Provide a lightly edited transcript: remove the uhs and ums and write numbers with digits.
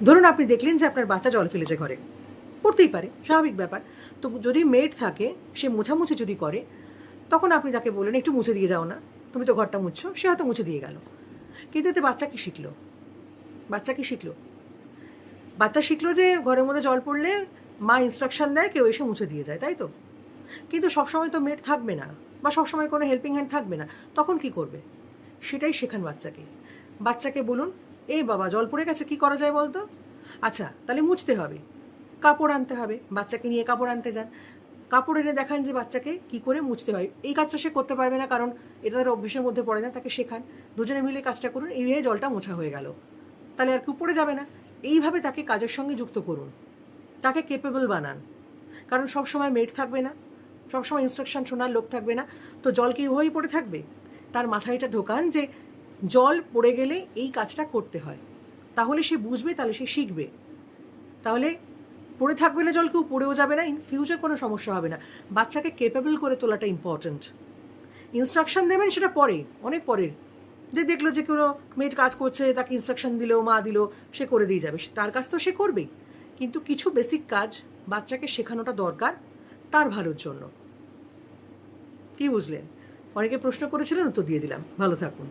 ধরুন আপনি দেখলেন যে আপনার বাচ্চা জল ফেলেছে ঘরে, পড়তেই পারে, স্বাভাবিক ব্যাপার। তো যদি মেড থাকে, সে মোছামুছি যদি করে, তখন আপনি তাকে বললেন একটু মুছে দিয়ে যাও না, তুমি তো ঘরটা মুছছো, সে হয়তো মুছে দিয়ে গেল। কিন্তু এতে বাচ্চা কি শিখলো? বাচ্চা শিখলো যে ঘরের মধ্যে জল পড়লে মা ইনস্ট্রাকশন দেয়, কেউ এসে মুছে দিয়ে যায়, তাই তো? কিন্তু সবসময় তো মেড থাকবে না, বা সবসময় কোনো হেল্পিং হ্যান্ড থাকবে না, তখন কি করবে? সেটাই শেখান বাচ্চাকে বলুন, এই বাবা জল পড়ে গেছে, কি করা যায় বলতো? আচ্ছা, তাহলে মুছতে হবে, কাপড় আনতে হবে, বাচ্চাকে নিয়ে কাপড় আনতে যান, কাপড় এনে দেখান যে বাচ্চাকে কি করে মুছতে হয়। এই কাজটা সে করতে পারবে না, কারণ এটা তার অভ্যেসের মধ্যে পড়ে না, তাকে শেখান, দুজনে মিলে কাজটা করুন, এইভাবে জলটা মোছা হয়ে গেল, তাহলে আর কেউ পড়ে যাবে না। এইভাবে তাকে কাজের সঙ্গে যুক্ত করুন, তাকে কেপেবল বানান। কারণ সবসময় মেড থাকবে না, সবসময় ইনস্ট্রাকশন শোনার লোক থাকবে না, তো জল কি ওইভাবেই পড়ে থাকবে? তার মাথায় এটা ঢোকান যে জল পড়ে গেলে এই কাজটা করতে হয়, তাহলে সে বুঝবে, তাহলে সে শিখবে। তাহলে পড়ে থাকবে না জল, কেউ পড়েও যাবে না, ইন ফিউচার কোনো সমস্যা হবে না। বাচ্চাকে কেপেবল করে তোলাটা ইম্পর্ট্যান্ট। ইনস্ট্রাকশন দেবেন সেটা পরে, অনেক পরে, যে দেখলো যে কোনো মেয়ের কাজ করছে, তাকে ইনস্ট্রাকশন দিল, মা দিল, সে করে দিয়ে যাবে, তার কাজ তো সে করবেই। কিন্তু কিছু বেসিক কাজ বাচ্চাকে শেখানোটা দরকার, তার ভালোর জন্য। কি বুঝলেন? অনেকে প্রশ্ন করেছিলেন, উত্তর দিয়ে দিলাম। ভালো থাকুন।